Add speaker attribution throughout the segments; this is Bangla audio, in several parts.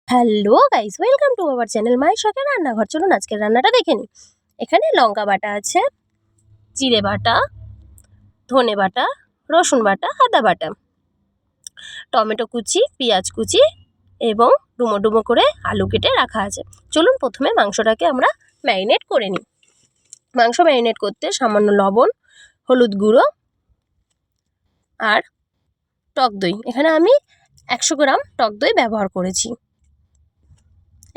Speaker 1: Hello guys, welcome to our channel মায়ের শখের রান্নাঘর। চলুন আজকের রান্নাটা দেখে নিই। এখানে লঙ্কা বাটা আছে, জিরে বাটা, ধনে বাটা, রসুন বাটা, আদা বাটা, টমেটো কুচি, পেঁয়াজ কুচি এবং ডুমো ডুমো করে আলু কেটে রাখা আছে। চলুন প্রথমে মাংসটাকে আমরা ম্যারিনেট করে নিই। মাংস ম্যারিনেট করতে সামান্য লবণ, হলুদ গুঁড়ো আর টক দই। এখানে আমি 100 গ্রাম টক দই ব্যবহার করেছি।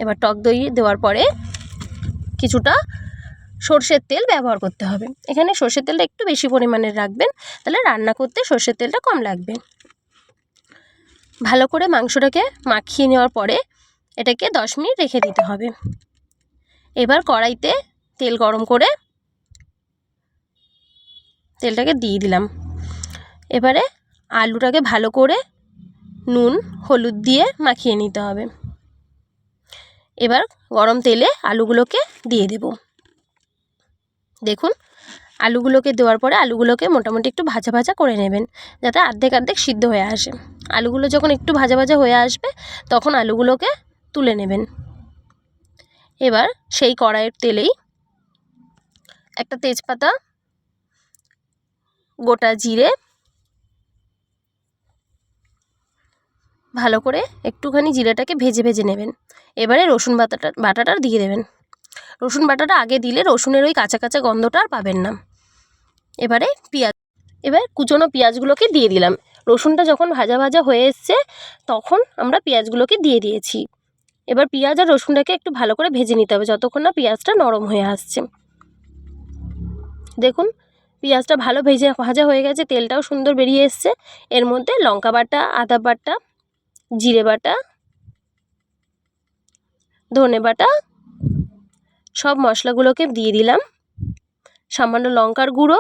Speaker 1: এবার টক দই দেওয়ার পরে কিছুটা সর্ষের তেল ব্যবহার করতে হবে। এখানে সর্ষের তেলটা একটু বেশি পরিমাণের রাখবেন, তাহলে রান্না করতে সর্ষের তেলটা কম লাগবে। ভালো করে মাংসটাকে মাখিয়ে নেওয়ার পরে এটাকে 10 মিনিট রেখে দিতে হবে। এবার কড়াইতে তেল গরম করে তেলটাকে দিয়ে দিলাম। এবারে আলুটাকে ভালো করে নুন হলুদ দিয়ে মাখিয়ে নিতে হবে। এবার গরম তেলে আলুগুলোকে দিয়ে দেব। দেখুন, আলুগুলোকে দেওয়ার পরে আলুগুলোকে মোটামুটি একটু ভাজা ভাজা করে নেবেন, যাতে অর্ধেক সিদ্ধ হয়ে আসে। আলুগুলো যখন একটু ভাজা ভাজা হয়ে আসবে তখন আলুগুলোকে তুলে নেবেন। এবার সেই কড়াইয়ের তেলেই একটা তেজপাতা, গোটা জিরে, ভালো করে একটুখানি জিরেটাকে ভেজে ভেজে নেবেন। এবারে রসুন বাটাটা দিয়ে দেবেন। রসুন বাটাটা আগে দিলে রসুনের ওই কাঁচা কাঁচা গন্ধটা আর পাবেন না। এবারে এবার কুচনো পেঁয়াজগুলোকে দিয়ে দিলাম। রসুনটা যখন ভাজা ভাজা হয়ে এসছে তখন আমরা পেঁয়াজগুলোকে দিয়ে দিয়েছি। এবার পেঁয়াজ আর রসুনটাকে একটু ভালো করে ভেজে নিতে হবে যতক্ষণ না পেঁয়াজটা নরম হয়ে আসছে। দেখুন, পেঁয়াজটা ভালো ভাজা হয়ে গেছে, তেলটাও সুন্দর বেরিয়ে এসছে। এর মধ্যে লঙ্কা বাটা, আদা বাটা, জিরে বাটা, ধনে বাটা সব মশলাগুলোকে দিয়ে দিলাম। সামান্য লঙ্কার গুঁড়ো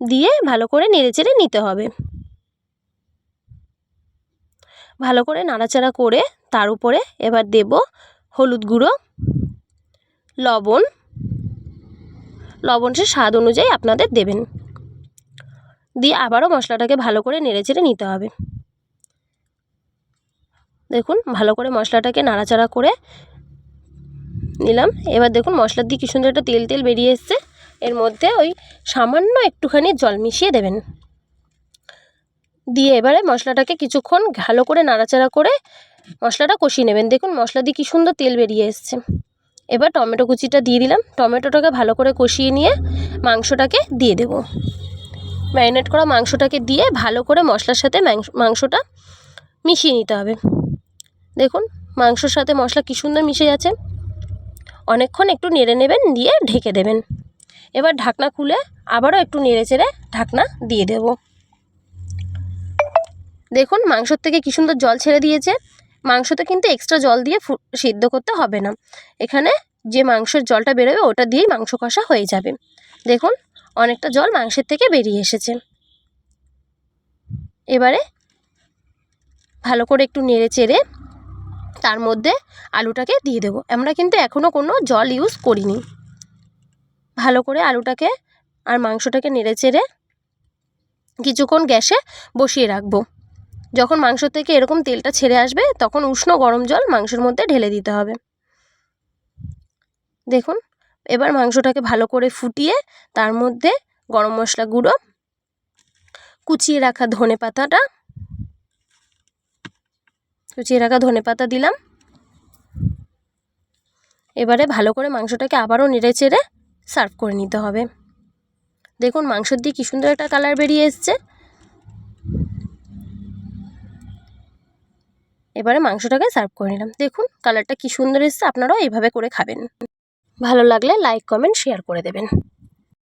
Speaker 1: দিয়ে ভালো করে নেড়েচেড়ে নিতে হবে। ভালো করে নাড়াচাড়া করে তার উপরে এবার দেব হলুদ গুঁড়ো, লবণ সে স্বাদ অনুযায়ী আপনাদের দেবেন। দিয়ে আবারও মশলাটাকে ভালো করে নেড়েচেড়ে নিতে হবে। দেখুন, ভালো করে মশলাটাকে নাড়াচাড়া করে নিলাম। এবার দেখুন মশলা দিয়ে কি সুন্দর একটা তেল তেল বেরিয়ে এসছে। এর মধ্যে ওই সামান্য একটুখানি জল মিশিয়ে দেবেন। দিয়ে এবারে মশলাটাকে কিছুক্ষণ ভালো করে নাড়াচাড়া করে মশলাটা কষিয়ে নেবেন। দেখুন মশলা দিয়ে কি সুন্দর তেল বেরিয়ে এসছে। এবার টমেটো কুচিটা দিয়ে দিলাম। টমেটোটাকে ভালো করে কষিয়ে নিয়ে মাংসটাকে দিয়ে দেব। ম্যারিনেট করা মাংসটাকে দিয়ে ভালো করে মশলার সাথে মাংসটা মিশিয়ে নিতে হবে। দেখুন মাংসর সাথে মশলা কি সুন্দর মিশে যাচ্ছে। অনেকক্ষণ একটু নেড়ে নেবেন, দিয়ে ঢেকে দেবেন। এবার ঢাকনা খুলে আবারও একটু নেড়ে চেড়ে ঢাকনা দিয়ে দেব। দেখুন মাংসর থেকে কি সুন্দর জল ছেড়ে দিয়েছে। মাংসতে কিন্তু এক্সট্রা জল দিয়ে সিদ্ধ করতে হবে না। এখানে যে মাংসের জলটা বেরোবে ওটা দিয়েই মাংস কষা হয়ে যাবে। দেখুন অনেকটা জল মাংসের থেকে বেরিয়ে এসেছে। এবারে ভালো করে একটু নেড়ে চেড়ে তার মধ্যে আলুটাকে দিয়ে দেবো। আমরা কিন্তু এখনও কোনো জল ইউজ করিনি। ভালো করে আলুটাকে আর মাংসটাকে নেড়ে চেড়ে কিছুক্ষণ গ্যাসে বসিয়ে রাখবো। যখন মাংস থেকে এরকম তেলটা ছেড়ে আসবে তখন উষ্ণ গরম জল মাংসের মধ্যে ঢেলে দিতে হবে। দেখুন এবার মাংসটাকে ভালো করে ফুটিয়ে তার মধ্যে গরম মশলা গুঁড়ো, কুচিয়ে রাখা ধনে পাতা দিলাম। এবারে ভালো করে মাংসটাকে আবারও নেড়ে চেড়ে সার্ভ করে নিতে হবে। দেখুন মাংসর দিয়ে কি সুন্দর একটা কালার বেরিয়ে এসছে। এবারে মাংসটাকে সার্ভ করে নিলাম। দেখুন কালারটা কি সুন্দর এসছে। আপনারাও এইভাবে করে খাবেন। ভালো লাগলে লাইক কমেন্ট শেয়ার করে দেবেন।